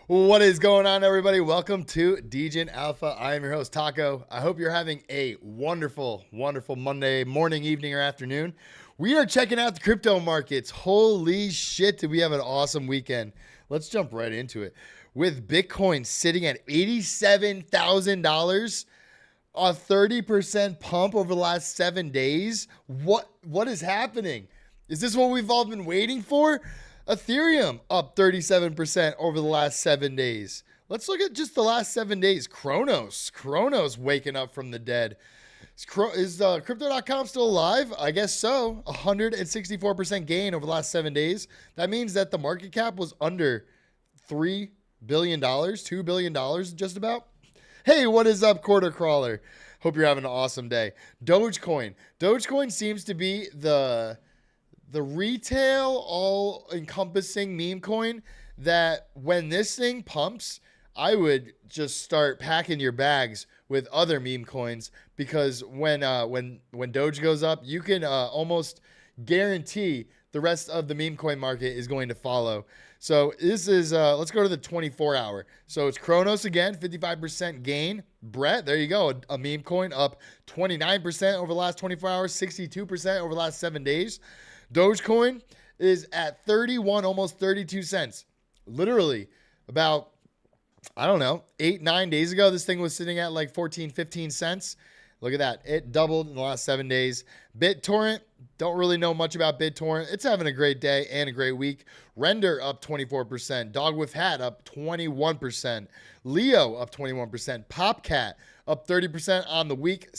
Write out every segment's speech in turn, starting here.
What is going on, everybody? Welcome to Degen Alpha. I am your host, Taco. I hope you're having a wonderful, wonderful Monday morning, evening, or afternoon. We are checking out the crypto markets. Holy shit, did we have an awesome weekend? Let's jump right into it. With Bitcoin sitting at $87,000, a 30% pump over the last 7 days. What is happening? Is this what we've all been waiting for? Ethereum up 37% over the last 7 days. Let's look at just the last 7 days. Kronos waking up from the dead. Is crypto.com still alive? I guess so. 164% gain over the last 7 days. That means that the market cap was under $3 billion, $2 billion just about. Hey, what is up, Quarter Crawler? Hope you're having an awesome day. Dogecoin seems to be the retail all-encompassing meme coin that when this thing pumps, I would just start packing your bags with other meme coins, because when Doge goes up, you can almost guarantee the rest of the meme coin market is going to follow. So this is, let's go to the 24 hour. So it's Kronos again, 55% gain. Brett, there you go. A meme coin up 29% over the last 24 hours, 62% over the last 7 days. Dogecoin is at 31, almost 32 cents. Literally about, I don't know, 8-9 days ago, this thing was sitting at like 14, 15 cents. Look at that. It doubled in the last 7 days. BitTorrent, don't really know much about BitTorrent. It's having a great day and a great week. Render up 24%. Dog with Hat up 21%. Leo up 21%. Popcat up 30% on the week.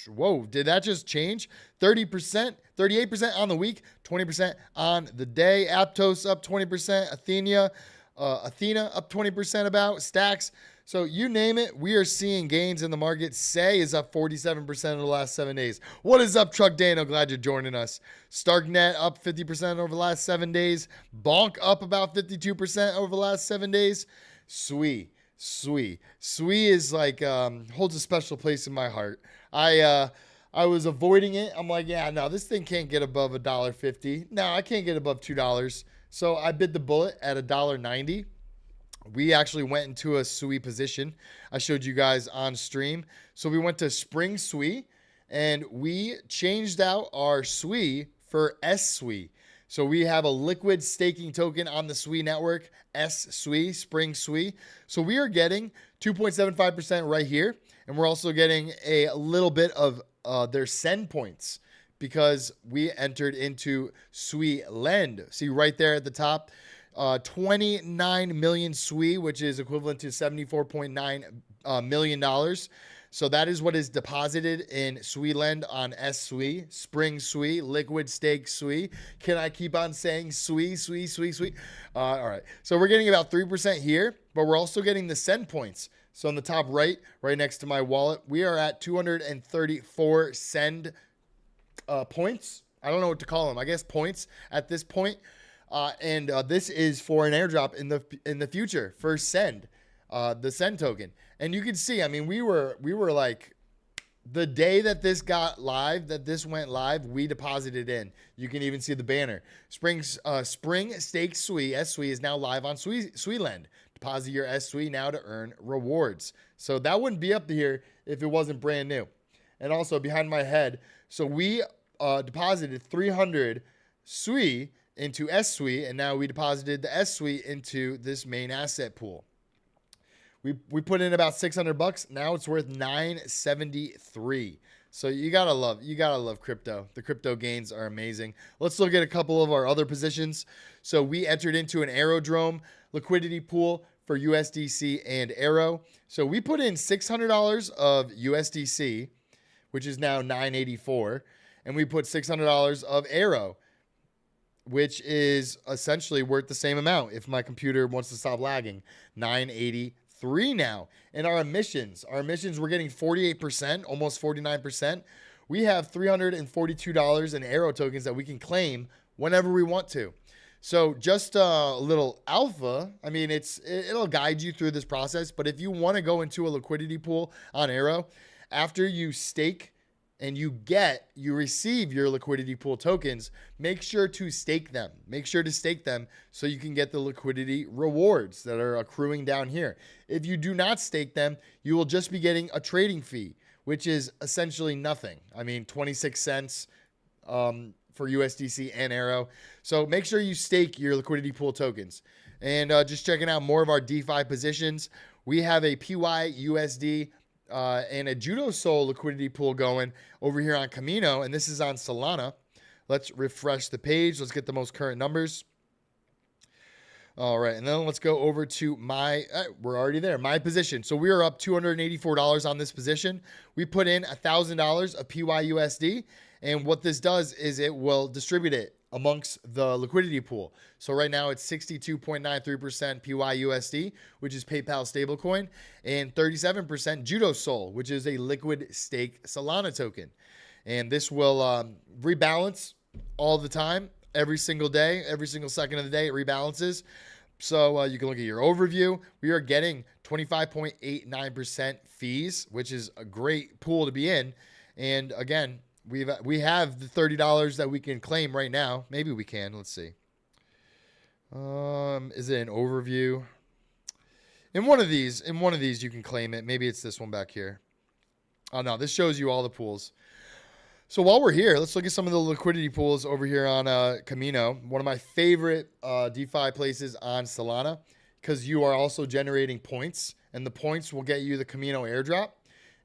Whoa, did that just change? 30%, 38% on the week, 20% on the day. Aptos up 20%. Athena up 20% about. Stacks. So you name it, we are seeing gains in the market. Say is up 47% in the last 7 days. What is up, Truck Dano? Glad you're joining us. Starknet up 50% over the last 7 days. Bonk up about 52% over the last 7 days. Sui is like, holds a special place in my heart. I was avoiding it. I'm like, yeah, no, this thing can't get above $1.50. No, I can't get above $2. So I bit the bullet at $1.90. We actually went into a SUI position. I showed you guys on stream. So we went to Spring SUI and we changed out our SUI for SSUI. So we have a liquid staking token on the SUI network, SSUI, Spring SUI. So we are getting 2.75% right here. And we're also getting a little bit of their send points because we entered into SUI Lend. See right there at the top, 29 million SUI, which is equivalent to $74.9 million. So that is what is deposited in SUI Lend on SSUI, Spring SUI, Liquid Stake SUI. Can I keep on saying SUI? All right. So we're getting about 3% here, but we're also getting the send points. So on the top right next to my wallet, we are at 234 send points. I don't know what to call them. I guess points at this point. And this is for an airdrop in the future for send, the send token. And you can see, I mean, we were like, the day that this got live, that this went live, we deposited in. You can even see the banner. Spring Stake SUI, SSUI is now live on SUI Lend. Deposit your SSUI now to earn rewards. So that wouldn't be up here if it wasn't brand new. And also behind my head, so we deposited 300 SUI into SSUI, and now we deposited the SSUI into this main asset pool. We put in about $600. Now it's worth $973. So you gotta love crypto. The crypto gains are amazing. Let's look at a couple of our other positions. So we entered into an Aerodrome liquidity pool for USDC and Aero. So we put in $600 of USDC, which is now $984, and we put $600 of Aero, which is essentially worth the same amount if my computer wants to stop lagging. $983 now. And our emissions we're getting 48%, almost 49%. We have $342 in Aero tokens that we can claim whenever we want to. So just a little alpha. I mean, it'll guide you through this process. But if you want to go into a liquidity pool on Aero, after you stake and you receive your liquidity pool tokens, make sure to stake them. Make sure to stake them so you can get the liquidity rewards that are accruing down here. If you do not stake them, you will just be getting a trading fee, which is essentially nothing. I mean, 26 cents for USDC and Arrow. So make sure you stake your liquidity pool tokens. And just checking out more of our DeFi positions. We have a PYUSD and a Judo Soul liquidity pool going over here on Camino, and this is on Solana. Let's refresh the page. Let's get the most current numbers. All right, and then let's go over to we're already there, my position. So we are up $284 on this position. We put in $1,000 of PYUSD, and what this does is it will distribute it amongst the liquidity pool. So right now it's 62.93% PYUSD, which is PayPal stablecoin, and 37% Judo Soul, which is a liquid stake Solana token. And this will rebalance all the time, every single day, every single second of the day, it rebalances. So you can look at your overview. We are getting 25.89% fees, which is a great pool to be in. And again, we have the $30 that we can claim right now. Maybe we can. Let's see. Is it an overview? In one of these you can claim it. Maybe it's this one back here. Oh no, this shows you all the pools. So while we're here, let's look at some of the liquidity pools over here on Camino. One of my favorite DeFi places on Solana, because you are also generating points, and the points will get you the Camino airdrop,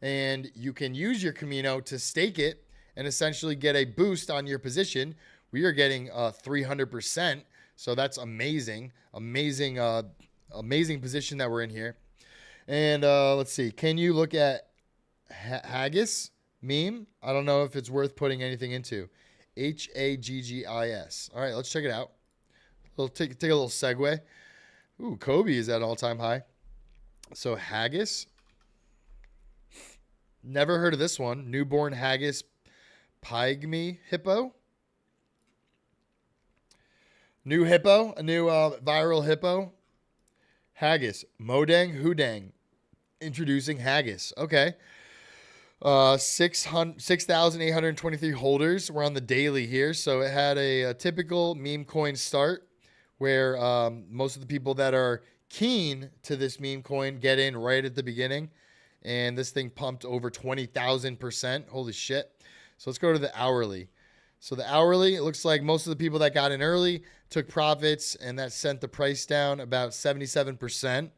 and you can use your Camino to stake it and essentially get a boost on your position. We are getting 300%. So that's amazing. Amazing position that we're in here. And let's see. Can you look at Haggis meme? I don't know if it's worth putting anything into. Haggis. All right, let's check it out. We'll take a little segue. Ooh, Kobe is at an all-time high. So Haggis. Never heard of this one. Newborn Haggis Pygmy hippo. New hippo, a new viral hippo. Haggis. Modang Hudang. Introducing Haggis. Okay. 6,823 holders. We're on the daily here. So it had a typical meme coin start where most of the people that are keen to this meme coin get in right at the beginning. And this thing pumped over 20,000%. Holy shit. So let's go to the hourly. So the hourly, it looks like most of the people that got in early took profits, and that sent the price down about 77%.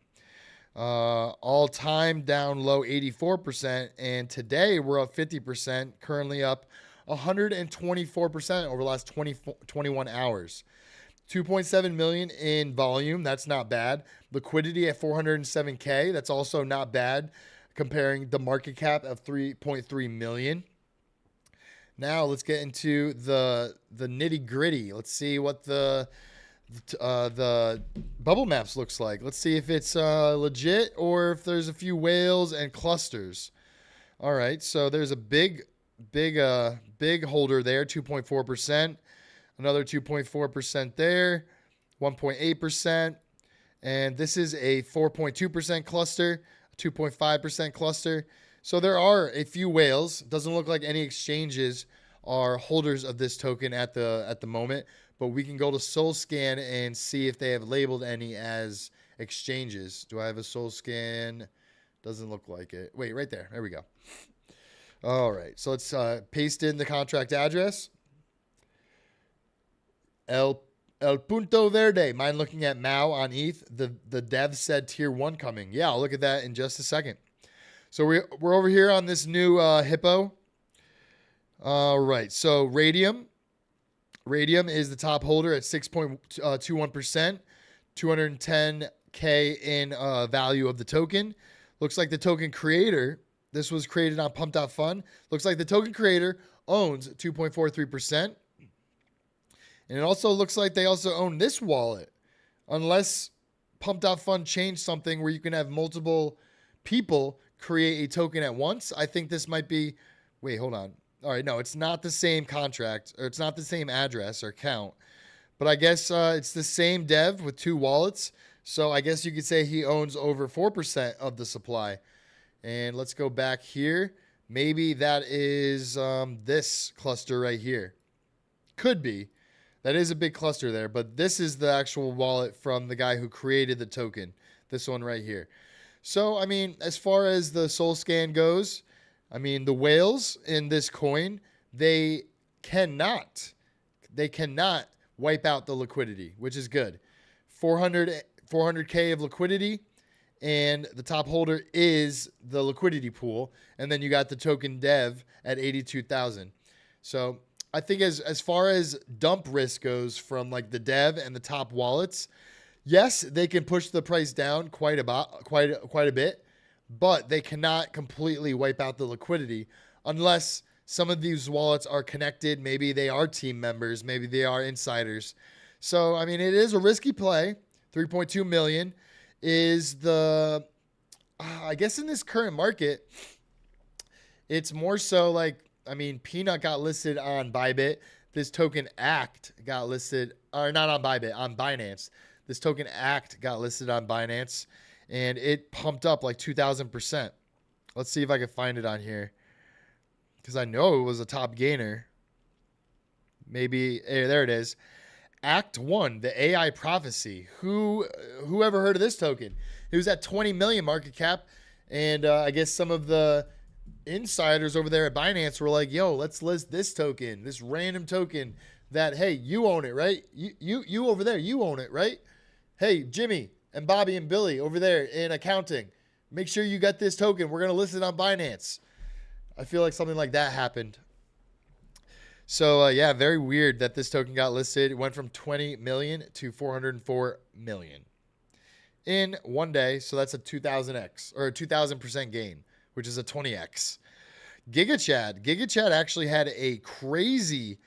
All time down low 84%, and today we're up 50%, currently up 124% over the last 21 hours. 2.7 million in volume, that's not bad. Liquidity at 407K, that's also not bad, comparing the market cap of 3.3 million. Now let's get into the nitty gritty. Let's see what the bubble maps looks like. Let's see if it's legit or if there's a few whales and clusters. All right, so there's a big holder there, 2.4%. Another 2.4% there, 1.8%. And this is a 4.2% cluster, 2.5% cluster. So there are a few whales. Doesn't look like any exchanges are holders of this token at the moment, but we can go to SoulScan and see if they have labeled any as exchanges. Do I have a SoulScan? Doesn't look like it. Wait, right there. There we go. All right. So let's paste in the contract address. El Punto Verde. Mine looking at Mao on ETH. The dev said tier 1 coming. Yeah, I'll look at that in just a second. So we're over here on this new hippo. All right. So Radium is the top holder at 6.21%, 210K in value of the token. Looks like the token creator, this was created on Pump.Fun. Looks like the token creator owns 2.43%. And it also looks like they also own this wallet. Unless Pump.Fun changed something where you can have multiple people create a token at once. I think this might be, wait, hold on. All right, no, it's not the same contract, or it's not the same address or account, but I guess it's the same dev with two wallets. So I guess you could say he owns over 4% of the supply. And let's go back here. Maybe that is this cluster right here. Could be. That is a big cluster there, but this is the actual wallet from the guy who created the token. This one right here. So, I mean, as far as the Soul Scan goes, I mean, the whales in this coin, they cannot wipe out the liquidity, which is good. 400K of liquidity, and the top holder is the liquidity pool, and then you got the token dev at 82,000. So I think as far as dump risk goes from like the dev and the top wallets, yes, they can push the price down quite a bit, but they cannot completely wipe out the liquidity unless some of these wallets are connected. Maybe they are team members, maybe they are insiders. So I mean, it is a risky play. 3.2 million is the I guess in this current market, it's more so like, I mean, Peanut got listed on Bybit. This token ACT got listed, or not on Bybit, on Binance. This token ACT got listed on Binance, and it pumped up like 2,000%. Let's see if I can find it on here, because I know it was a top gainer. Maybe, hey, there it is. Act 1, the AI prophecy. Whoever heard of this token? It was at 20 million market cap, and I guess some of the insiders over there at Binance were like, yo, let's list this token, this random token that, hey, you own it, right? You over there, you own it, right? Hey, Jimmy and Bobby and Billy over there in accounting, make sure you got this token. We're going to list it on Binance. I feel like something like that happened. So, yeah, very weird that this token got listed. It went from 20 million to 404 million in one day. So that's a 2,000x or a 2,000% gain, which is a 20x. GigaChad actually had a crazy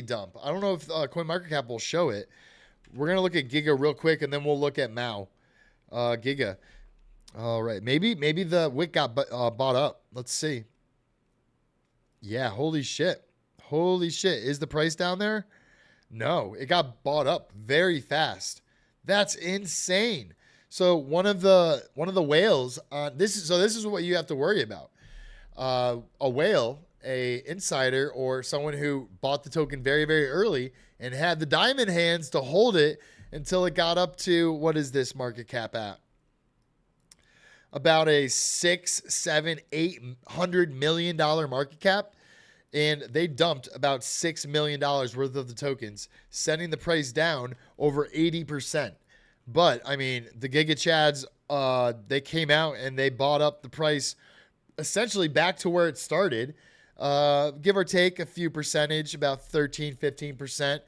dump. I don't know if CoinMarketCap will show it. We're going to look at Giga real quick, and then we'll look at Mao. Giga. All right. Maybe the wick got bought up. Let's see. Yeah, holy shit. Holy shit. Is the price down there? No, it got bought up very fast. That's insane. So one of the whales, this is what you have to worry about. A whale, a insider, or someone who bought the token very, very early and had the diamond hands to hold it until it got up to, what is this market cap at? About a $800 million market cap. And they dumped about $6 million worth of the tokens, sending the price down over 80%. But, I mean, the GigaChads, they came out and they bought up the price essentially back to where it started, give or take a few percentage, about 13, 15%.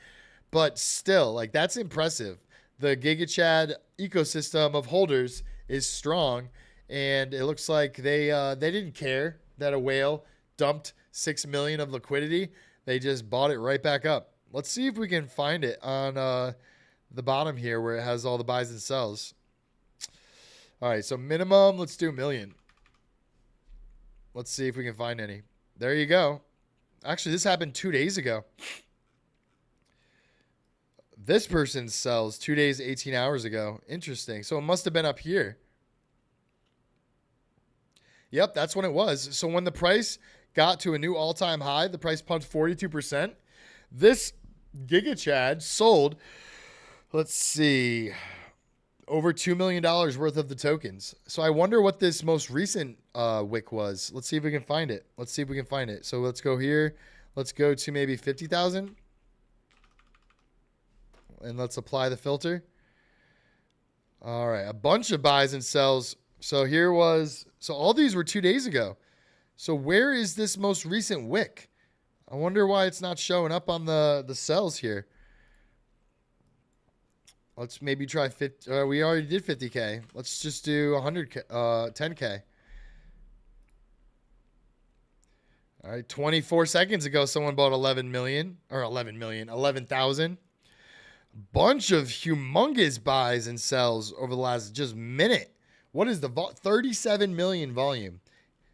But still, like, that's impressive. The GigaChad ecosystem of holders is strong, and it looks like they didn't care that a whale dumped 6 million of liquidity. They just bought it right back up. Let's see if we can find it on the bottom here where it has all the buys and sells. All right, so minimum, let's do a million. Let's see if we can find any. There you go. Actually, this happened 2 days ago. This person sells 2 days, 18 hours ago. Interesting. So it must have been up here. Yep, that's when it was. So when the price got to a new all-time high, the price pumped 42%. This GigaChad sold, let's see, over $2 million worth of the tokens. So I wonder what this most recent wick was. Let's see if we can find it. So let's go here. Let's go to maybe 50,000. And let's apply the filter. All right, a bunch of buys and sells. So all these were 2 days ago. So where is this most recent wick? I wonder why it's not showing up on the sells here. Let's maybe try 50. We already did 50K. Let's just do 100K, 10K. All right, 24 seconds ago, someone bought 11,000. Bunch of humongous buys and sells over the last just minute. What is the 37 million volume?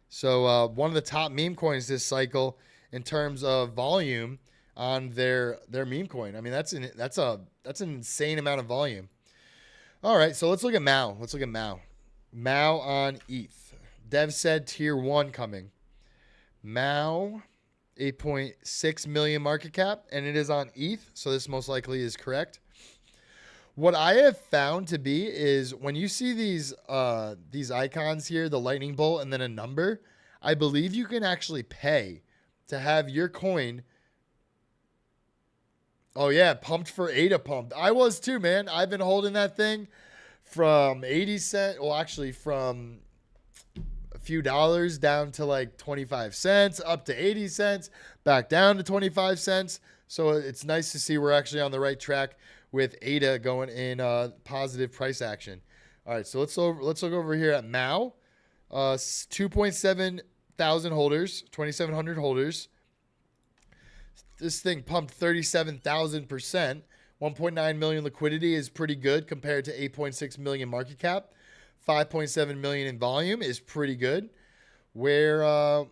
So one of the top meme coins this cycle in terms of volume on their meme coin. I mean, that's an insane amount of volume. All right, so let's look at Mao. Mao on ETH. Dev said tier 1 coming. Mao, 8.6 million market cap, and it is on ETH, so this most likely is correct. What I have found to be is when you see these icons here, the lightning bolt and then a number, I believe you can actually pay to have your coin. Oh yeah, pumped for ADA pumped. I was too, man. I've been holding that thing from 80 cents, well actually from a few dollars down to like 25 cents, up to 80 cents, back down to 25 cents. So it's nice to see we're actually on the right track with ADA going in positive price action. All right, so let's look over here at Mao. 2.7 thousand holders, 2,700 holders. This thing pumped 37,000%. 1.9 million liquidity is pretty good compared to 8.6 million market cap. 5.7 million in volume is pretty good. What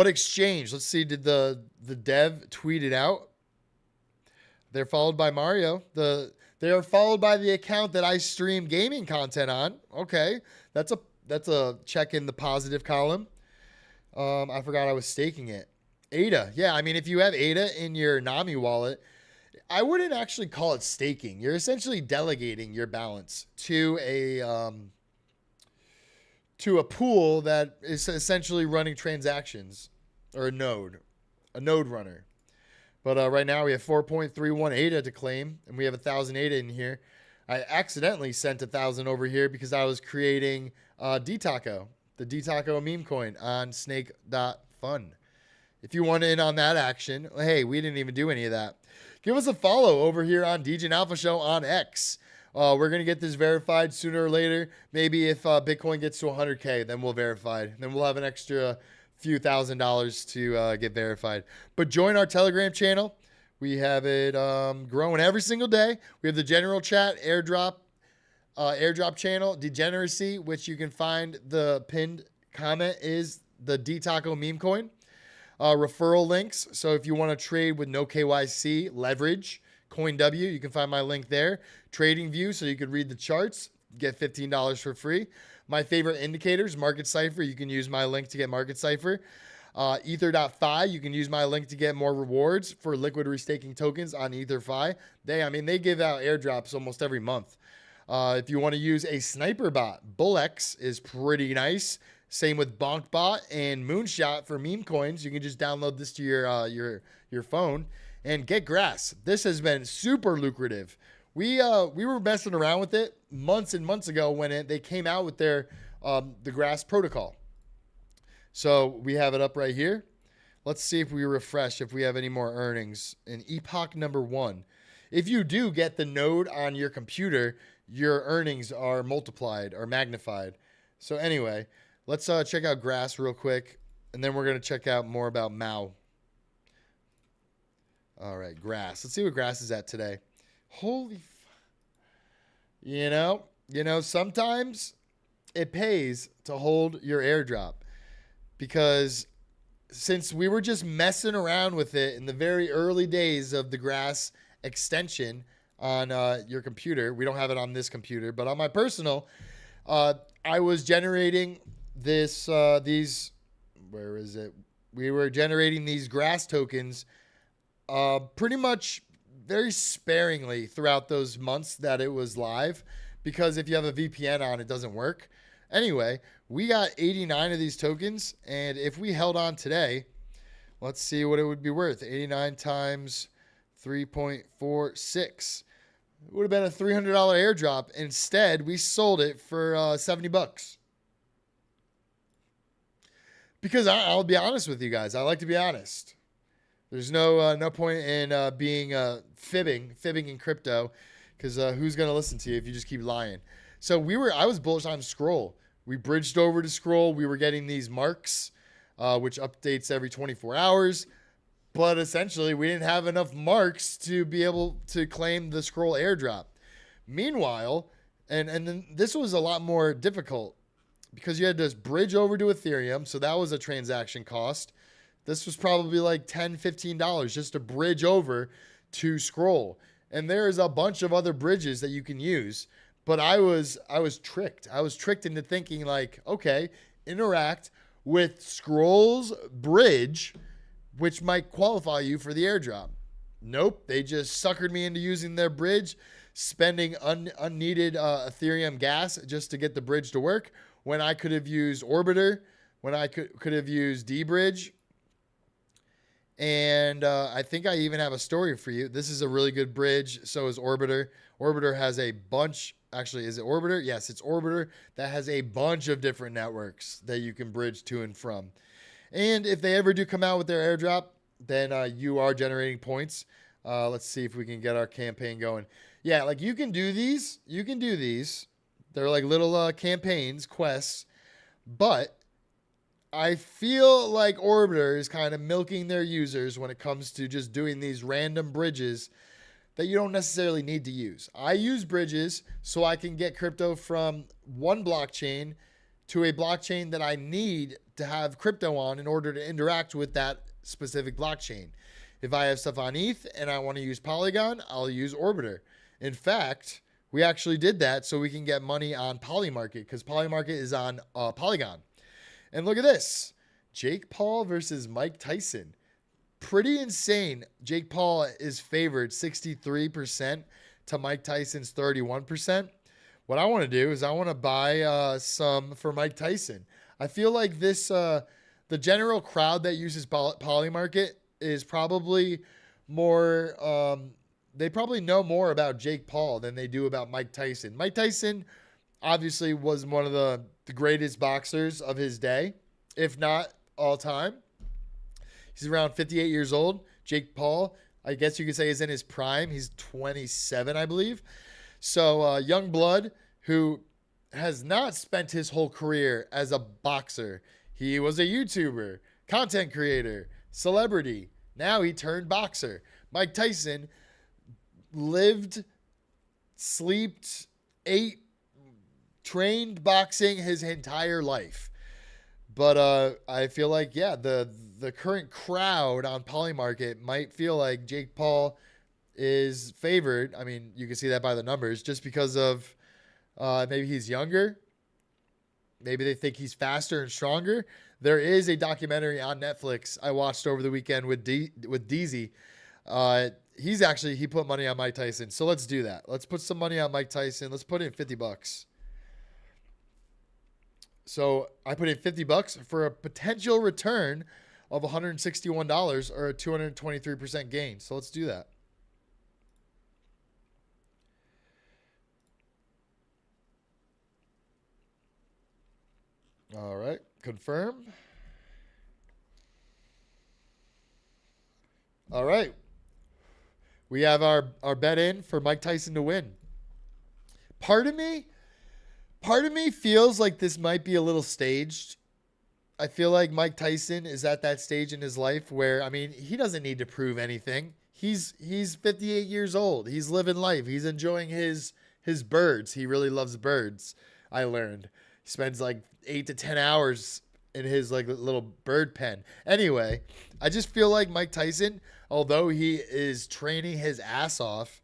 exchange? Let's see. Did the dev tweet it out? They're followed by Mario. They are followed by the account that I stream gaming content on. Okay, that's a check in the positive column. I forgot I was staking it. ADA. Yeah, I mean, if you have ADA in your Nami wallet, I wouldn't actually call it staking. You're essentially delegating your balance to a pool that is essentially running transactions, or a node runner. But right now we have 4.31 ADA to claim, and we have 1,000 ADA in here. I accidentally sent 1,000 over here because I was creating DTaco, the DTaco meme coin on snake.fun. If you want in on that action, hey, we didn't even do any of that. Give us a follow over here on Degen Alpha Show on X. We're going to get this verified sooner or later. Maybe if Bitcoin gets to 100K, then we'll verify. Then we'll have an extra few $1,000s to get verified. But join our Telegram channel. We have it growing every single day. We have the general chat, airdrop channel, degeneracy, which you can find the pinned comment is the DTaco meme coin. Referral links. So if you want to trade with no KYC, leverage, CoinW, you can find my link there. Trading View, so you can read the charts, get $15 for free. My favorite indicators, Market Cipher, you can use my link to get Market Cipher. Ether.fi, you can use my link to get more rewards for liquid restaking tokens on EtherFi. They give out airdrops almost every month. If you want to use a sniper bot, BullX is pretty nice. Same with BonkBot and Moonshot for meme coins. You can just download this to your phone and get Grass. This has been super lucrative. We were messing around with it months and months ago when they came out with their the Grass protocol. So we have it up right here. Let's see if we refresh if we have any more earnings in epoch number 1. If you do get the node on your computer, your earnings are multiplied or magnified. So anyway, let's check out Grass real quick, and then we're going to check out more about Mao. All right, Grass. Let's see what Grass is at today. Holy, you know, sometimes it pays to hold your airdrop, because since we were just messing around with it in the very early days of the Grass extension on your computer, we don't have it on this computer, but on my personal, I was generating these, where is it? We were generating these Grass tokens pretty much very sparingly throughout those months that it was live, because if you have a VPN on, it doesn't work. Anyway, we got 89 of these tokens, and if we held on today, let's see what it would be worth. 89 times 3.46. It would have been a $300 airdrop. Instead, we sold it for $70. Because I'll be honest with you guys. I like to be honest. There's no point in being fibbing in crypto, because who's gonna listen to you if you just keep lying? So I was bullish on Scroll. We bridged over to Scroll. We were getting these marks, which updates every 24 hours. But essentially, we didn't have enough marks to be able to claim the Scroll airdrop. Meanwhile, and then this was a lot more difficult, because you had to bridge over to Ethereum. So that was a transaction cost. This was probably like $10, $15 just to bridge over to Scroll. And there's a bunch of other bridges that you can use. But I was tricked. I was tricked into thinking like, okay, Interact with Scroll's bridge, which might qualify you for the airdrop. Nope, they just suckered me into using their bridge, spending unneeded Ethereum gas just to get the bridge to work, when I could have used Orbiter, when I could have used D-Bridge. And I think I even have a story for you. This is a really good bridge. So is Orbiter. Orbiter has a bunch. Actually, is it Orbiter? Yes, it's Orbiter that has a bunch of different networks that you can bridge to and from. And if they ever do come out with their airdrop, then you are generating points. Let's see if we can get our campaign going. Yeah, like you can do these. You can do these. They're like little campaigns, quests. But I feel like Orbiter is kind of milking their users when it comes to just doing these random bridges that you don't necessarily need to use. I use bridges so I can get crypto from one blockchain to a blockchain that I need to have crypto on in order to interact with that specific blockchain. If I have stuff on ETH and I want to use Polygon, I'll use Orbiter. In fact, we actually did that so we can get money on Polymarket, because Polymarket is on Polygon. And look at this. Jake Paul versus Mike Tyson. Pretty insane. Jake Paul is favored 63% to Mike Tyson's 31%. What I want to do is I want to buy some for Mike Tyson. I feel like this, the general crowd that uses Polymarket is probably more, they probably know more about Jake Paul than they do about Mike Tyson. Mike Tyson obviously was one of the greatest boxers of his day, if not all time. He's around 58 years old. Jake Paul, I guess you could say, is in his prime. He's 27, I believe. So young blood who has not spent his whole career as a boxer. He was a YouTuber, content creator, celebrity. Now he turned boxer. Mike Tyson lived, slept, ate, trained boxing his entire life. But I feel like, yeah, the current crowd on Polymarket might feel like Jake Paul is favored. I mean, you can see that by the numbers, just because of maybe he's younger. Maybe they think he's faster and stronger. There is a documentary on Netflix I watched over the weekend with DZ. He put money on Mike Tyson. So let's do that. Let's put some money on Mike Tyson. Let's put in $50. So I put in $50 for a potential return of $161 or a 223% gain. So let's do that. All right, confirm. All right. We have our bet in for Mike Tyson to win. Part of me feels like this might be a little staged. I feel like Mike Tyson is at that stage in his life where, I mean, he doesn't need to prove anything. He's 58 years old. He's living life. He's enjoying his birds. He really loves birds, I learned. He spends like 8 to 10 hours in his like little bird pen. Anyway, I just feel like Mike Tyson, although he is training his ass off,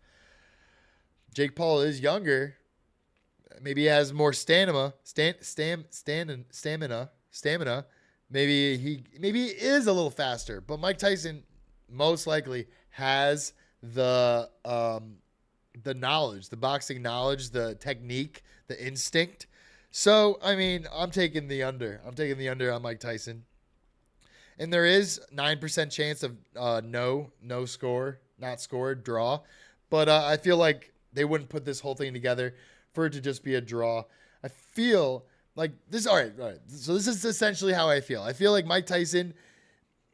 Jake Paul is younger. Maybe he has more stamina. Maybe he is a little faster, but Mike Tyson most likely has the knowledge, the boxing knowledge, the technique, the instinct. So, I mean, I'm taking the under. I'm taking the under on Mike Tyson. And there is 9% chance of no score, not scored, draw. But I feel like they wouldn't put this whole thing together for it to just be a draw. I feel like this. All right. So this is essentially how I feel. I feel like Mike Tyson,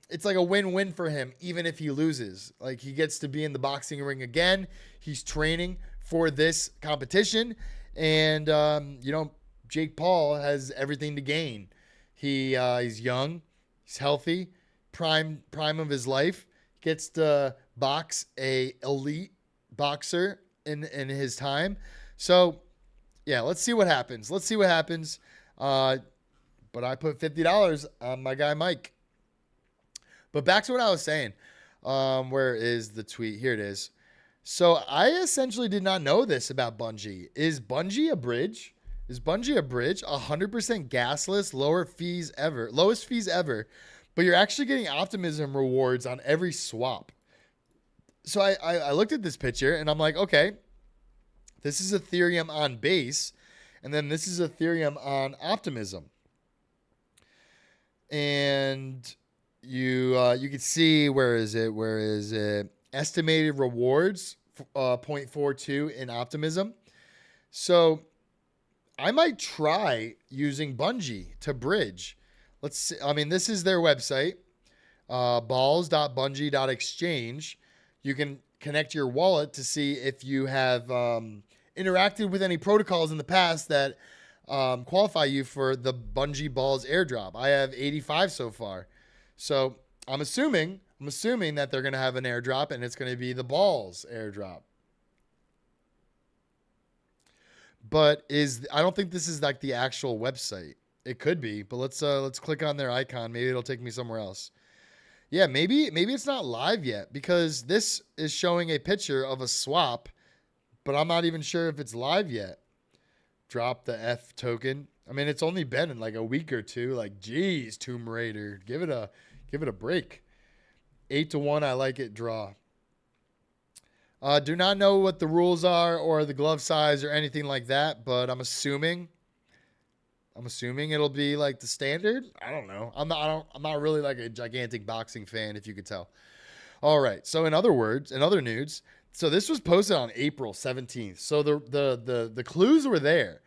it's like a win-win for him, even if he loses. Like, he gets to be in the boxing ring again. He's training for this competition. And, Jake Paul has everything to gain. He's young. He's healthy. Prime of his life. Gets to box a elite boxer in his time. So, yeah, let's see what happens. But I put $50 on my guy Mike. But back to what I was saying. Where is the tweet? Here it is. So I essentially did not know this about Bungie. Is Bungie a bridge? Is Bungie a bridge? 100% gasless, lowest fees ever, but you're actually getting optimism rewards on every swap. So I looked at this picture and I'm like, okay, this is Ethereum on base, and then this is Ethereum on optimism. And you can see, where is it? Estimated rewards, 0.42 in optimism. So I might try using Bungie to bridge. Let's see. I mean, this is their website, balls.bungie.exchange. You can connect your wallet to see if you have interacted with any protocols in the past that qualify you for the Bungie Balls airdrop. I have 85 so far. So I'm assuming that they're going to have an airdrop, and it's going to be the Balls airdrop. But I don't think this is like the actual website. It could be, but let's click on their icon. Maybe it'll take me somewhere else. Yeah, maybe it's not live yet, because this is showing a picture of a swap, but I'm not even sure if it's live yet. Drop the F token. I mean, it's only been in like a week or two. Like, geez, Tomb Raider, give it a break. 8-1, I like it. Draw. Do not know what the rules are or the glove size or anything like that, but I'm assuming it'll be like the standard. I don't know. I'm not really like a gigantic boxing fan, if you could tell. All right. So in other news, so this was posted on April 17th. So the clues were there.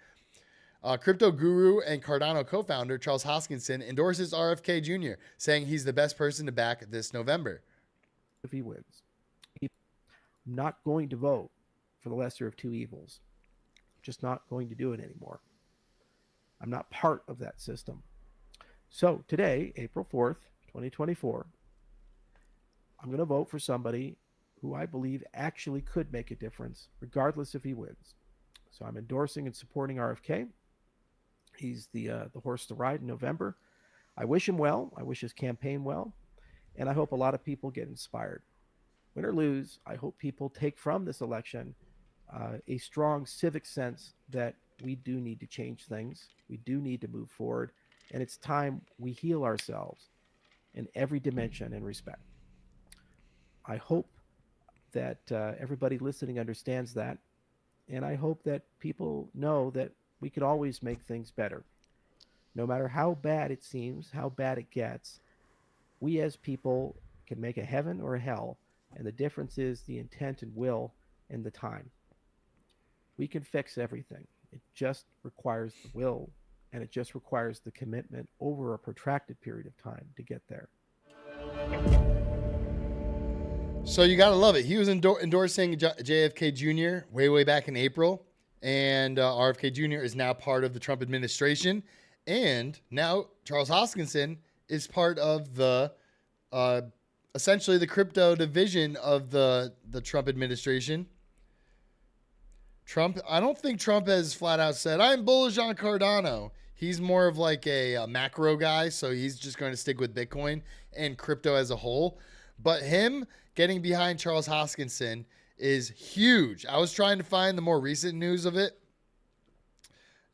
Crypto guru and Cardano co-founder Charles Hoskinson endorses RFK Jr., saying he's the best person to back this November. If he wins, I'm not going to vote for the lesser of two evils. I'm just not going to do it anymore. I'm not part of that system. So today, April 4th, 2024, I'm going to vote for somebody who I believe actually could make a difference, regardless if he wins. So I'm endorsing and supporting RFK. He's the horse to ride in November. I wish him well. I wish his campaign well. And I hope a lot of people get inspired. Win or lose, I hope people take from this election a strong civic sense that we do need to change things. We do need to move forward. And it's time we heal ourselves in every dimension and respect. I hope that everybody listening understands that. And I hope that people know that we could always make things better. No matter how bad it seems, how bad it gets, we as people can make a heaven or a hell. And the difference is the intent and will and the time. We can fix everything. It just requires the will, and it just requires the commitment over a protracted period of time to get there. So you got to love it. He was endorsing JFK Jr. way back in April, and RFK Jr. is now part of the Trump administration, and now Charles Hoskinson is part of the essentially the crypto division of the Trump administration. I don't think Trump has flat out said, I'm bullish on Cardano. He's more of like a macro guy, so he's just going to stick with Bitcoin and crypto as a whole. But him getting behind Charles Hoskinson is huge. I was trying to find the more recent news of it.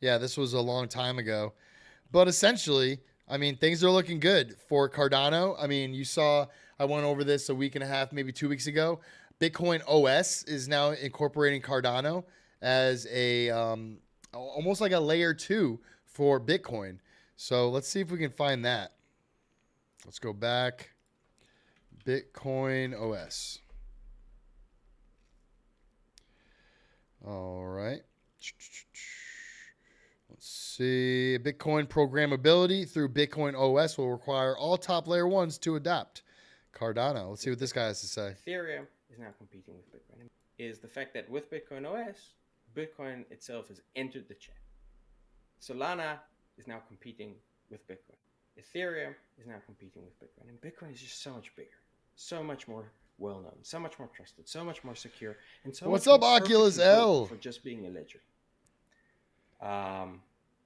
Yeah, this was a long time ago. But essentially, I mean, things are looking good for Cardano. I mean, you saw, I went over this a week and a half, maybe 2 weeks ago. Bitcoin OS is now incorporating Cardano as a almost like a layer 2 for Bitcoin. So let's see if we can find that. Let's go back. Bitcoin OS. All right. Let's see. Bitcoin programmability through Bitcoin OS will require all top layer 1s to adopt Cardano. Let's see what this guy has to say. Ethereum is now competing with Bitcoin. Is the fact that with Bitcoin OS, Bitcoin itself has entered the chat. Solana is now competing with Bitcoin. Ethereum is now competing with Bitcoin. And Bitcoin is just so much bigger, so much more well-known, so much more trusted, so much more secure. And so what's up, Oculus L? For just being a ledger.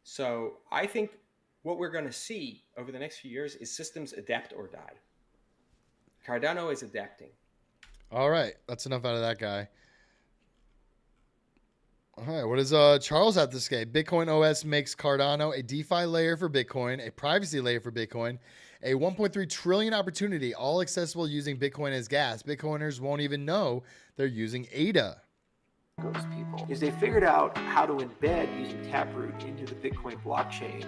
So I think what we're going to see over the next few years is systems adapt or die. Cardano is adapting. All right. That's enough out of that guy. All right, what does Charles have to say? Bitcoin OS makes Cardano a DeFi layer for Bitcoin, a privacy layer for Bitcoin, a 1.3 trillion opportunity, all accessible using Bitcoin as gas. Bitcoiners won't even know they're using ADA. Those people is they figured out how to embed using Taproot into the Bitcoin blockchain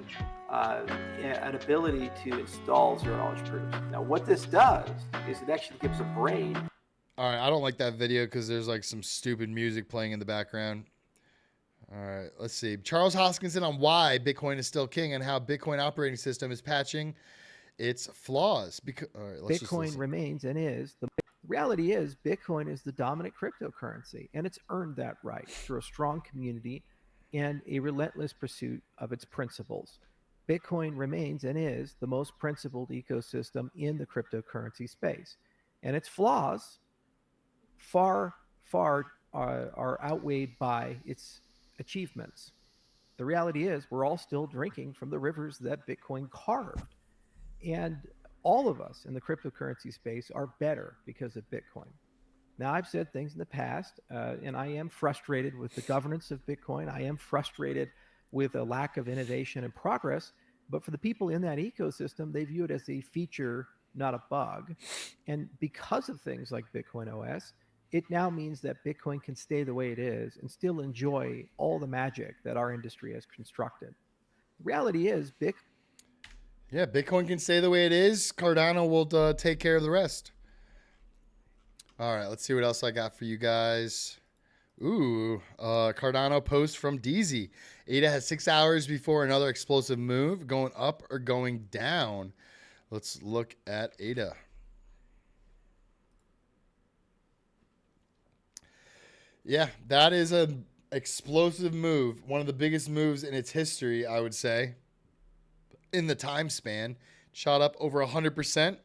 an ability to install zero knowledge proofs. Now, what this does is it actually gives a brain. All right, I don't like that video because there's like some stupid music playing in the background. All right, let's see. Charles Hoskinson on why Bitcoin is still king and how Bitcoin operating system is patching its flaws. All right, Bitcoin remains and is the reality is Bitcoin is the dominant cryptocurrency, and it's earned that right through a strong community and a relentless pursuit of its principles. Bitcoin remains and is the most principled ecosystem in the cryptocurrency space, and its flaws far are outweighed by its achievements. The reality is we're all still drinking from the rivers that Bitcoin carved, and all of us in the cryptocurrency space are better because of Bitcoin. Now, I've said things in the past, and I am frustrated with the governance of Bitcoin. I am frustrated with a lack of innovation and progress. But for the people in that ecosystem, they view it as a feature, not a bug. And because of things like Bitcoin OS, it now means that Bitcoin can stay the way it is and still enjoy all the magic that our industry has constructed. The reality is, Bitcoin can stay the way it is. Cardano will take care of the rest. All right, let's see what else I got for you guys. Ooh, Cardano post from DZ. ADA has 6 hours before another explosive move, going up or going down. Let's look at ADA. Yeah, that is an explosive move. One of the biggest moves in its history, I would say. In the time span, shot up over 100%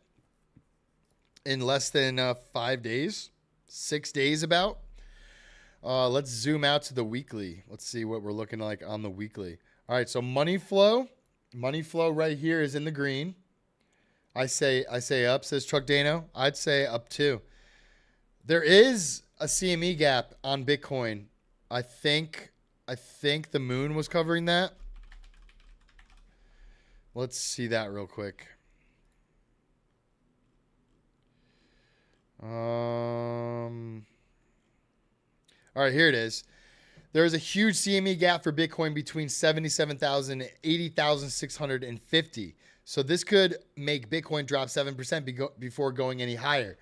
in less than 5 days, 6 days about. Let's zoom out to the weekly. Let's see what we're looking like on the weekly. All right, so money flow right here is in the green. I say up, says Truck Dano. I'd say up too. There is a CME gap on Bitcoin. I think the moon was covering that. Let's see that real quick. All right, here it is. There is a huge CME gap for Bitcoin between 77,000 and 80,650. So this could make Bitcoin drop 7% before going any higher.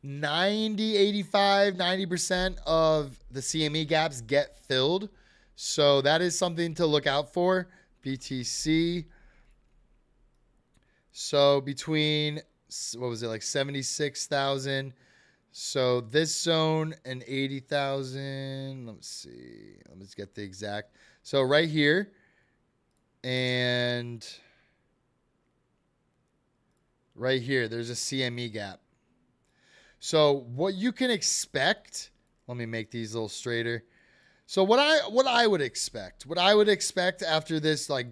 90% of the CME gaps get filled. So that is something to look out for. BTC. So between, what was it, like 76,000. So this zone and 80,000. Let's see. Let's get the exact. So right here and right here, there's a CME gap. So what you can expect, let me make these a little straighter. So what I would expect after this like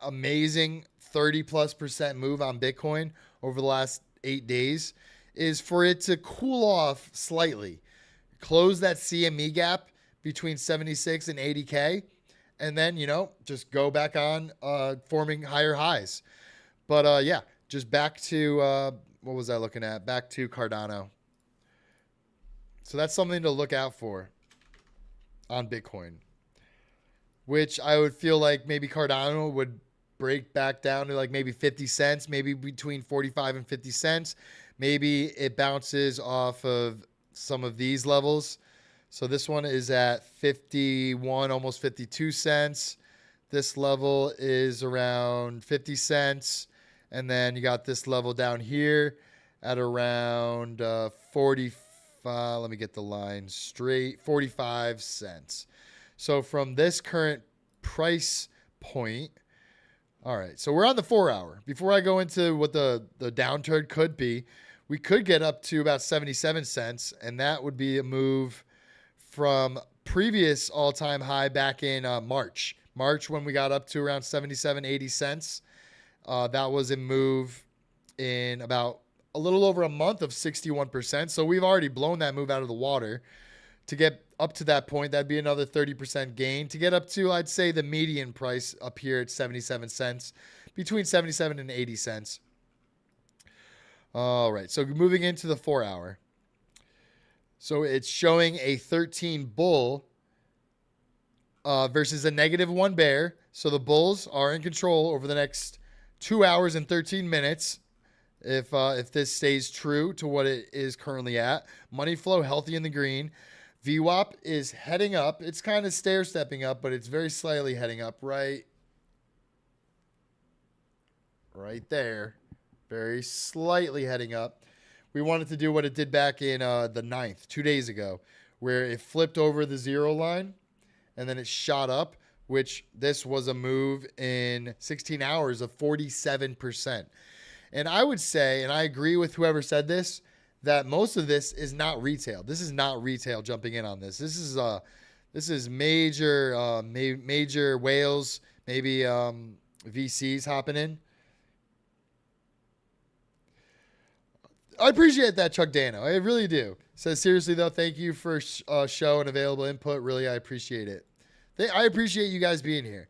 amazing 30+% move on Bitcoin over the last 8 days is for it to cool off slightly, close that CME gap between 76 and 80K, and then, just go back on forming higher highs. But yeah, just back to, what was I looking at? Back to Cardano. So that's something to look out for on Bitcoin, which I would feel like maybe Cardano would break back down to like maybe 50 cents, maybe between 45 and 50 cents. Maybe it bounces off of some of these levels. So this one is at 51, almost 52 cents. This level is around 50 cents. And then you got this level down here at around 45. Let me get the line straight. 45 cents. So from this current price point, all right, so we're on the 4 hour. Before I go into what the downturn could be, we could get up to about 77 cents, and that would be a move from previous all-time high back in March. March when we got up to around 77, 80 cents. That was a move in about a little over a month of 61%. So we've already blown that move out of the water. To get up to that point, that'd be another 30% gain to get up to, I'd say, the median price up here at 77 cents, between 77 and 80 cents. All right, so moving into the 4 hour. So it's showing a 13 bull versus a -1 bear. So the bulls are in control over the next 2 hours and 13 minutes. If this stays true to what it is currently at. Money flow healthy in the green. VWAP is heading up. It's kind of stair-stepping up, but it's very slightly heading up right there. Very slightly heading up. We wanted to do what it did back in the 9th, 2 days ago, where it flipped over the 0 line and then it shot up, which this was a move in 16 hours of 47%. And I would say, and I agree with whoever said this, that most of this is not retail. This is not retail jumping in on this. This is major major whales, maybe VCs hopping in. I appreciate that, Chuck Dano. I really do. Says, seriously, though, thank you for show and available input. Really, I appreciate it. I appreciate you guys being here.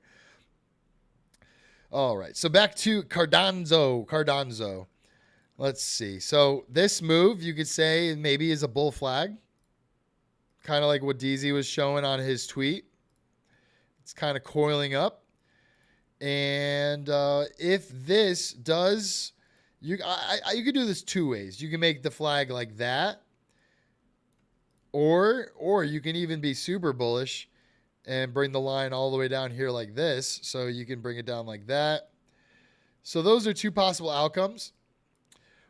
All right, so back to Cardano. Let's see. So this move, you could say, maybe is a bull flag. Kind of like what DZ was showing on his tweet. It's kind of coiling up. And if this does... You could do this 2 ways. You can make the flag like that, or you can even be super bullish and bring the line all the way down here like this. So you can bring it down like that. So those are 2 possible outcomes.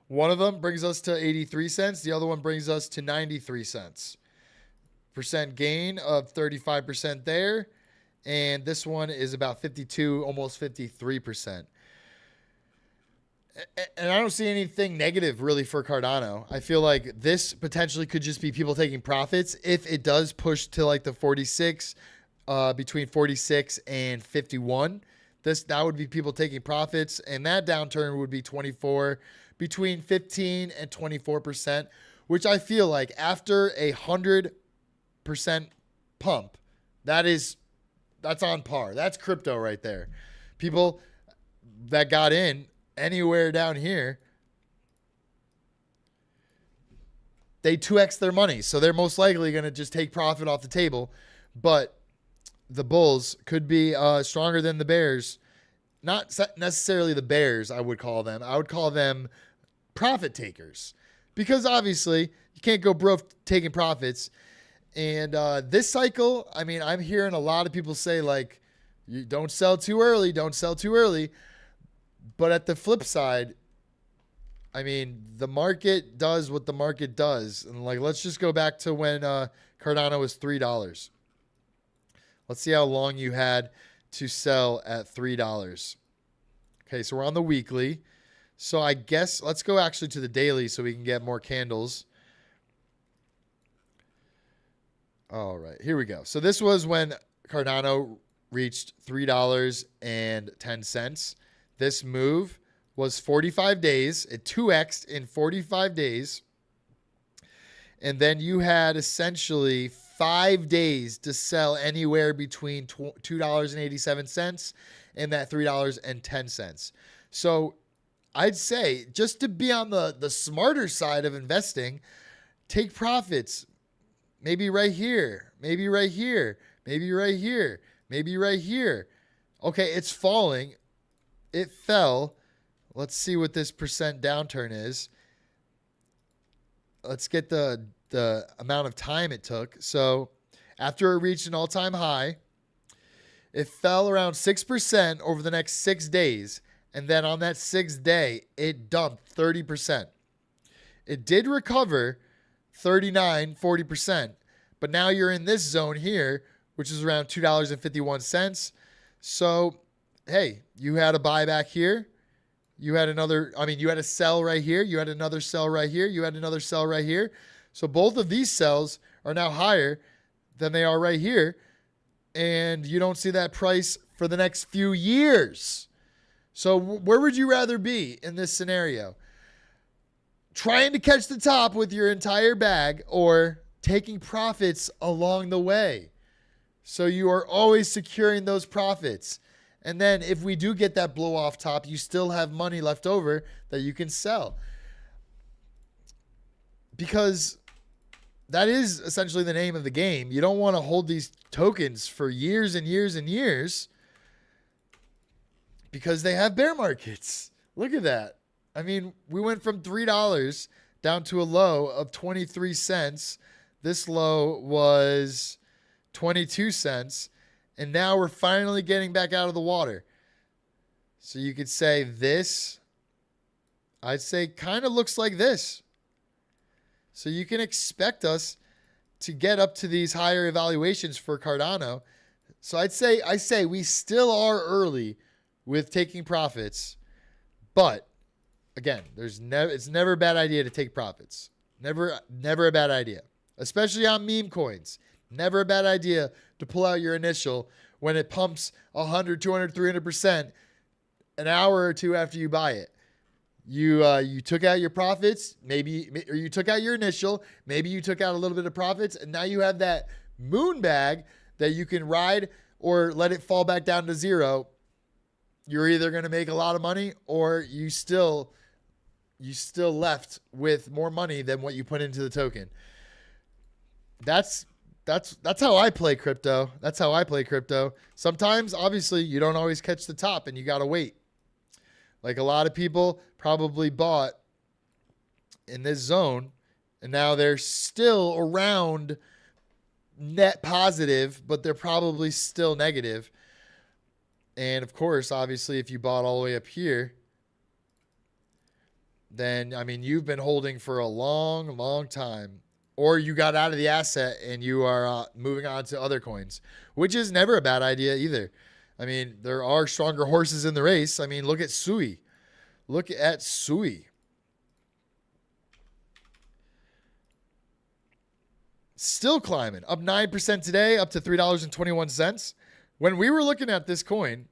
One of them brings us to 83 cents. The other one brings us to 93 cents. Percent gain of 35% there. And this one is about 52, almost 53%. And I don't see anything negative really for Cardano. I feel like this potentially could just be people taking profits if it does push to like the 46, between 46 and 51. That would be people taking profits, and that downturn would be 24, between 15 and 24%, which I feel like after 100% pump, that's on par. That's crypto right there. People that got in anywhere down here, they 2x their money. So they're most likely going to just take profit off the table. But the bulls could be stronger than the bears. Not necessarily the bears, I would call them. I would call them profit takers. Because obviously, you can't go broke taking profits. And this cycle, I mean, I'm hearing a lot of people say, like, you don't sell too early, don't sell too early. But at the flip side, I mean, the market does what the market does. And like, let's just go back to when Cardano was $3. Let's see how long you had to sell at $3. Okay, so we're on the weekly. So I guess let's go actually to the daily so we can get more candles. All right, here we go. So this was when Cardano reached $3.10. This move was 45 days. It 2x'd in 45 days. And then you had essentially 5 days to sell anywhere between $2.87 and that $3.10. So I'd say, just to be on the smarter side of investing, take profits. Maybe right here, maybe right here, maybe right here, maybe right here. Okay, it's falling. It fell. Let's see what this percent downturn is. Let's get the amount of time it took. So after it reached an all-time high, it fell around 6% over the next 6 days. And then on that 6th day, it dumped 30%. It did recover 40%. But now you're in this zone here, which is around $2.51. So, hey, you had a buyback here. You had you had a sell right here. You had another sell right here. You had another sell right here. So both of these sells are now higher than they are right here. And you don't see that price for the next few years. So where would you rather be in this scenario? Trying to catch the top with your entire bag, or taking profits along the way. So you are always securing those profits. And then if we do get that blow off top, you still have money left over that you can sell. Because that is essentially the name of the game. You don't want to hold these tokens for years and years and years because they have bear markets. Look at that. I mean, we went from $3 down to a low of 23 cents. This low was 22 cents. And now we're finally getting back out of the water. So you could say this, I'd say kind of looks like this. So you can expect us to get up to these higher evaluations for Cardano. So I say we still are early with taking profits, but again, it's never a bad idea to take profits. Never a bad idea, especially on meme coins. Never a bad idea to pull out your initial when it pumps 100, 200, 300% an hour or two after you buy it. You took out your profits, or you took out your initial, maybe you took out a little bit of profits, and now you have that moon bag that you can ride or let it fall back down to zero. You're either going to make a lot of money or you still left with more money than what you put into the token. That's how I play crypto. That's how I play crypto. Sometimes, obviously, you don't always catch the top and you got to wait. Like a lot of people probably bought in this zone and now they're still around net positive, but they're probably still negative. And of course, obviously, if you bought all the way up here, then, I mean, you've been holding for a long, long time. Or you got out of the asset and you are moving on to other coins, which is never a bad idea either. I mean, there are stronger horses in the race. I mean, look at Sui. Look at Sui. Still climbing. Up 9% today, up to $3.21. When we were looking at this coin,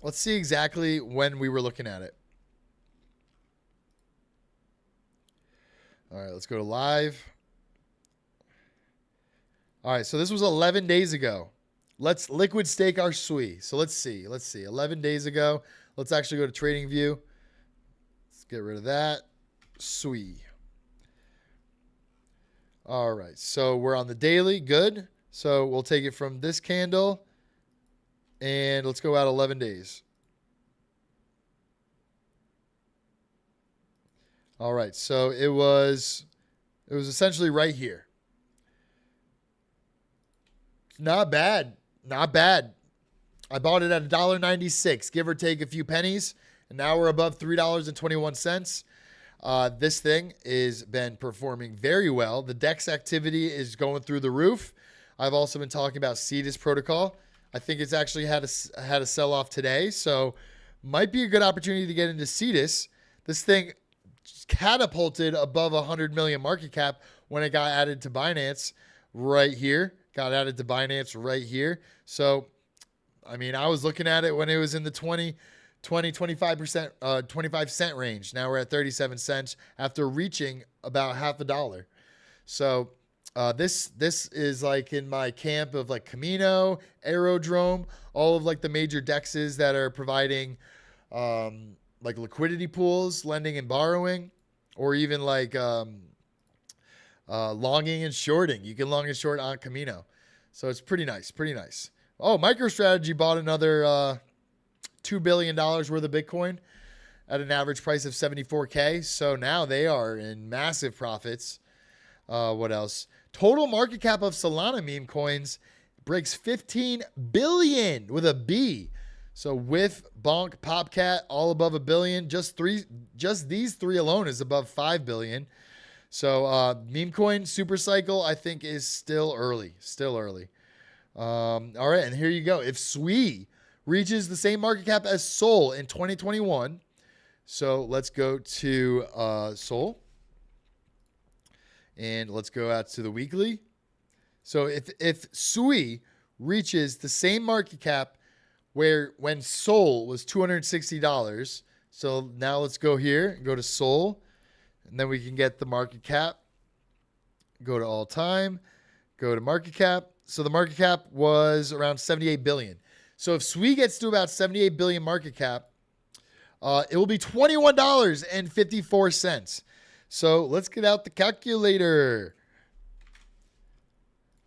let's see exactly when we were looking at it. All right, let's go to live. All right, so this was 11 days ago. Let's liquid stake our SUI. So let's see. 11 days ago. Let's actually go to trading view. Let's get rid of that. SUI. All right, so we're on the daily. Good. So we'll take it from this candle and let's go out 11 days. All right, so it was essentially right here. Not bad. Not bad. I bought it at $1.96, give or take a few pennies, and now we're above $3.21. This thing has been performing very well. The DEX activity is going through the roof. I've also been talking about Cetus protocol. I think it's actually had a sell-off today, so might be a good opportunity to get into Cetus. This thing catapulted above 100 million market cap when it got added to Binance right here. So, I mean, I was looking at it when it was in the 25%, 25 cent range. Now we're at 37 cents after reaching about $0.50. So, this is like in my camp of like Camino, Aerodrome, all of like the major DEXs that are providing, like liquidity pools, lending and borrowing, or even like longing and shorting. You can long and short on Camino. So it's pretty nice. Oh, MicroStrategy bought another $2 billion worth of Bitcoin at an average price of 74K. So now they are in massive profits. What else? Total market cap of Solana meme coins breaks 15 billion with a B. So with Bonk, Popcat, all above $1 billion. Just these three alone is above 5 billion. So meme coin super cycle, I think, is still early. All right, and here you go. If SUI reaches the same market cap as Sol in 2021, so let's go to Sol, and let's go out to the weekly. So if SUI reaches the same market cap when Sol was $260, so now let's go here and go to Sol. And then we can get the market cap. Go to all time. Go to market cap. So the market cap was around 78 billion. So if SWE gets to about 78 billion market cap, it will be $21.54. So let's get out the calculator.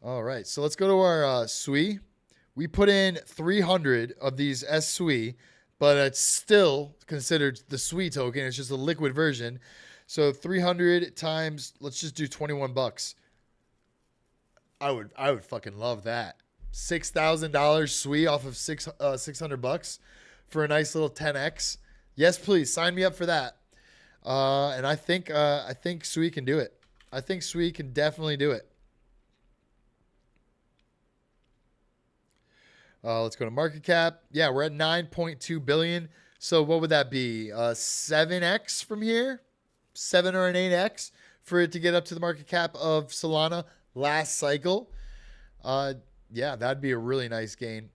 All right, so let's go to our SWE. We put in 300 of these SWE, but it's still considered the SWE token. It's just a liquid version. So 300 times, let's just do 21 bucks. I would fucking love that. $6,000 SWE off of 600 bucks for a nice little 10x. Yes, please sign me up for that. And I think SWE can do it. I think SWE can definitely do it. Let's go to market cap. Yeah, we're at 9.2 billion. So what would that be? 7x from here? 7 or an 8x for it to get up to the market cap of Solana last cycle. Yeah, that'd be a really nice gain.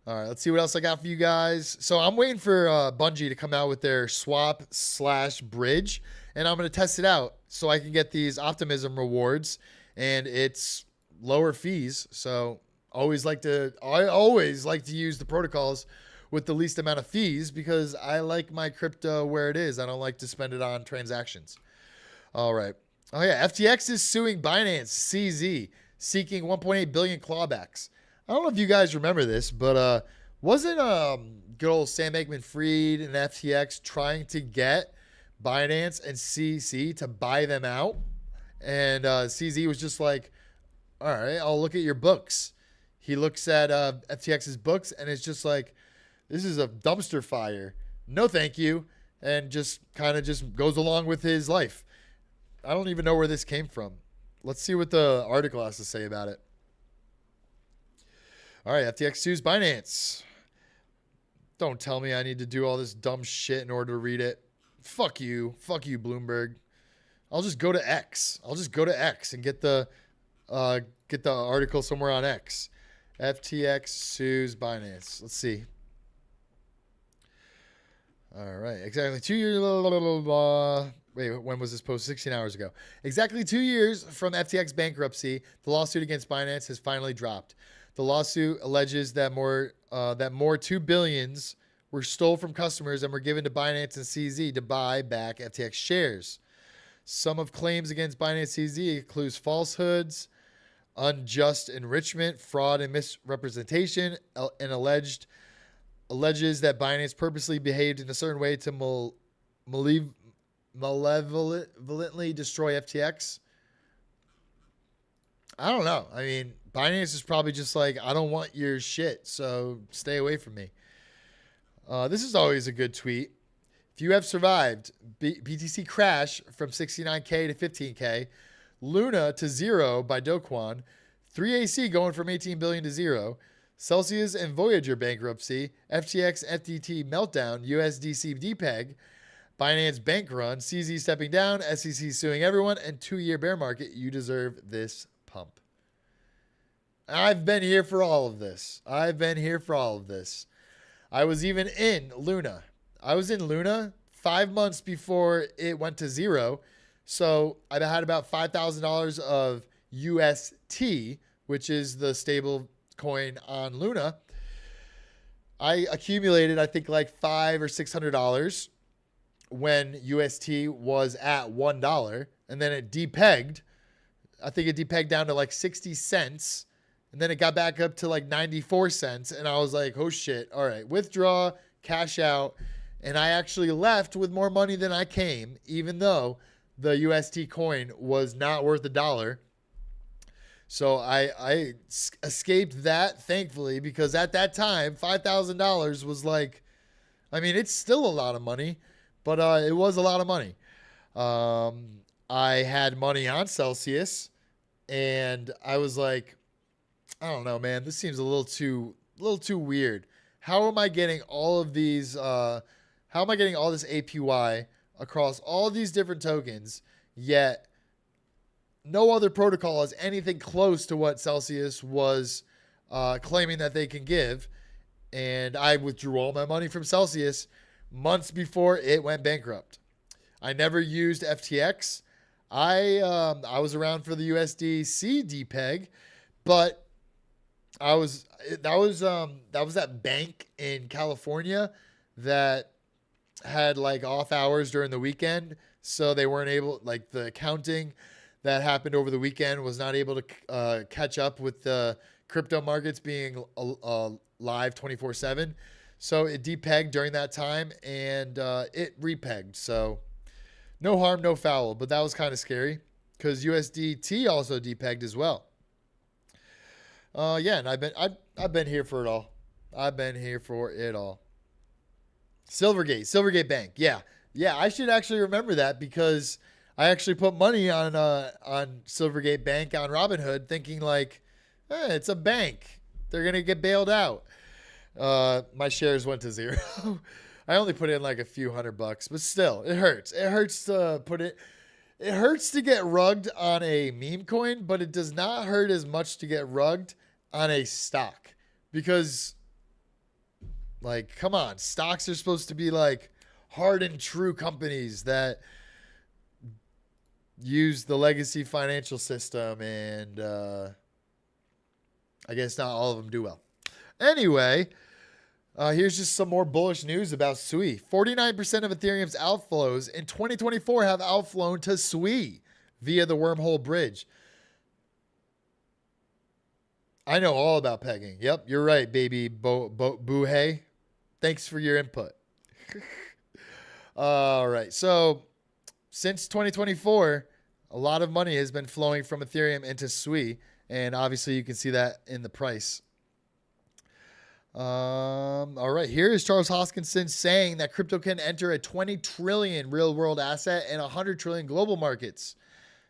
All right, let's see what else I got for you guys. So I'm waiting for Bungie to come out with their swap/bridge, and I'm going to test it out so I can get these optimism rewards, and it's lower fees. So I always like to use the protocols with the least amount of fees because I like my crypto where it is. I don't like to spend it on transactions. All right. Oh yeah, FTX is suing Binance CZ, seeking 1.8 billion clawbacks. I don't know if you guys remember this, but wasn't good old Sam Bankman-Fried and FTX trying to get Binance and CZ to buy them out? And CZ was just like, all right, I'll look at your books. He looks at FTX's books, and it's just like, this is a dumpster fire. No, thank you. And just kind of just goes along with his life. I don't even know where this came from. Let's see what the article has to say about it. All right, FTX sues Binance. Don't tell me I need to do all this dumb shit in order to read it. Fuck you. Fuck you, Bloomberg. I'll just go to X. I'll just go to X and get the article somewhere on X. FTX sues Binance. Let's see. All right. Exactly 2 years. Wait, when was this post? 16 hours ago. Exactly 2 years from FTX bankruptcy, the lawsuit against Binance has finally dropped. The lawsuit alleges that more 2 billions were stole from customers and were given to Binance and CZ to buy back FTX shares. Some of claims against Binance CZ includes falsehoods, unjust enrichment, fraud, and misrepresentation, and alleges that Binance purposely behaved in a certain way to malevolently destroy FTX. I don't know. I mean, Binance is probably just like, I don't want your shit, so stay away from me. This is always a good tweet. If you have survived BTC crash from 69K to 15K, Luna to zero by Do Kwon, 3AC going from 18 billion to zero, Celsius and Voyager bankruptcy, FTX FTT meltdown, USDC depeg, Binance bank run, CZ stepping down, SEC suing everyone, and 2-year bear market. You deserve this pump. I've been here for all of this. I was even in Luna. I was in Luna 5 months before it went to zero. So I had about $5,000 of UST, which is the stable coin on Luna. I accumulated, I think, like $500 or $600 when UST was at $1, and then it depegged. I think it depegged down to like 60 cents, and then it got back up to like 94 cents, and I was like, oh shit, all right, withdraw, cash out, and I actually left with more money than I came, even though the UST coin was not worth $1. So I escaped that, thankfully, because at that time, $5,000 was like, I mean, it's still a lot of money, but it was a lot of money. I had money on Celsius, and I was like, I don't know, man, this seems a little too weird. How am I getting all of these? How am I getting all this APY across all these different tokens, yet no other protocol has anything close to what Celsius was claiming that they can give? And I withdrew all my money from Celsius months before it went bankrupt. I never used FTX. I was around for the USDC depeg, but that was that bank in California that had like off hours during the weekend, so they weren't able, like the accounting that happened over the weekend was not able to catch up with the crypto markets being live 24/7. So it depegged during that time, and it repegged. So no harm, no foul. But that was kind of scary because USDT also depegged as well. Yeah, and I've been here for it all. I've been here for it all. Silvergate Bank. Yeah, I should actually remember that because I actually put money on Silvergate Bank on Robinhood, thinking like, it's a bank. They're gonna get bailed out. My shares went to zero. I only put in like a few $100, but still, it hurts. It hurts to put it. It hurts to get rugged on a meme coin, but it does not hurt as much to get rugged on a stock because, like, come on, stocks are supposed to be like hard and true companies that use the legacy financial system, and I guess not all of them do well. Anyway, here's just some more bullish news about SUI. 49% of Ethereum's outflows in 2024 have outflown to SUI via the wormhole bridge. I know all about pegging. Yep, you're right, baby Boohey. Thanks for your input. All right, so since 2024, a lot of money has been flowing from Ethereum into SUI, and obviously you can see that in the price. All right, here is Charles Hoskinson saying that crypto can enter a 20 trillion real world asset and 100 trillion global markets.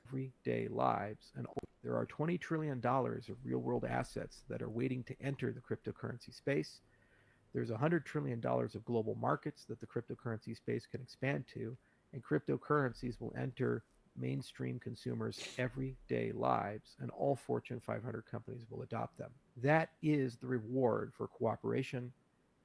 Everyday lives, and there are $20 trillion of real world assets that are waiting to enter the cryptocurrency space. There's $100 trillion of global markets that the cryptocurrency space can expand to, and cryptocurrencies will enter mainstream consumers' everyday lives, and all Fortune 500 companies will adopt them. That is the reward for cooperation,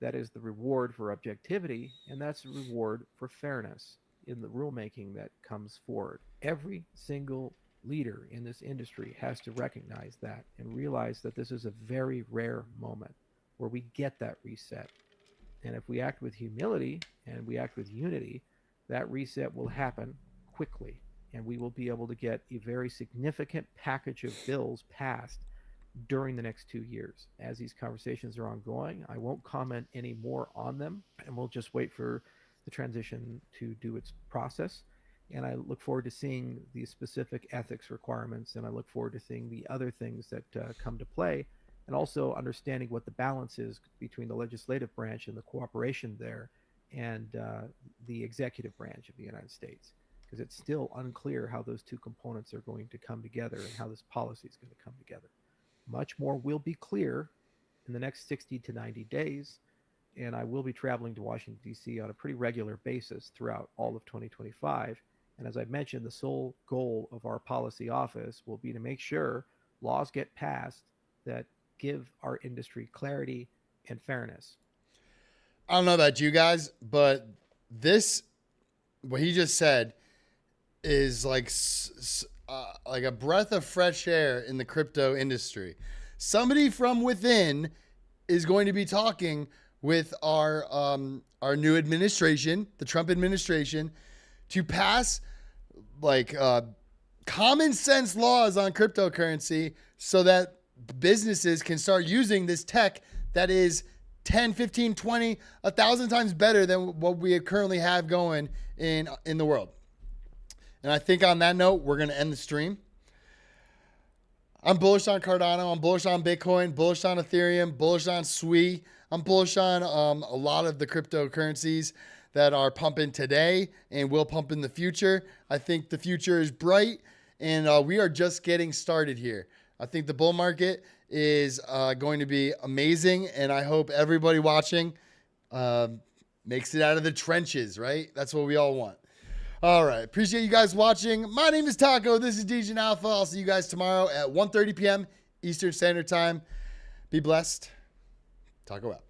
that is the reward for objectivity, and that's the reward for fairness in the rulemaking that comes forward. Every single leader in this industry has to recognize that and realize that this is a very rare moment where we get that reset. And if we act with humility and we act with unity, that reset will happen quickly, and we will be able to get a very significant package of bills passed during the next 2 years. As these conversations are ongoing, I won't comment any more on them, and we'll just wait for the transition to do its process. And I look forward to seeing the specific ethics requirements, and I look forward to seeing the other things that come to play, and also understanding what the balance is between the legislative branch and the cooperation there and the executive branch of the United States, because it's still unclear how those two components are going to come together and how this policy is going to come together. Much more will be clear in the next 60 to 90 days, and I will be traveling to Washington, D.C. on a pretty regular basis throughout all of 2025. And as I mentioned, the sole goal of our policy office will be to make sure laws get passed that give our industry clarity and fairness. I don't know about you guys, but what he just said is like a breath of fresh air in the crypto industry. Somebody from within is going to be talking with our new administration, the Trump administration, to pass like common sense laws on cryptocurrency so that businesses can start using this tech that is 10, 15, 20, 1,000 times better than what we currently have going in the world. And I think on that note, we're going to end the stream. I'm bullish on Cardano. I'm bullish on Bitcoin, bullish on Ethereum, bullish on SUI. I'm bullish on a lot of the cryptocurrencies that are pumping today and will pump in the future. I think the future is bright, and we are just getting started here. I think the bull market is going to be amazing, and I hope everybody watching makes it out of the trenches, right? That's what we all want. All right. Appreciate you guys watching. My name is Taco. This is Degen Alpha. I'll see you guys tomorrow at 1:30 p.m. Eastern Standard Time. Be blessed. Taco out.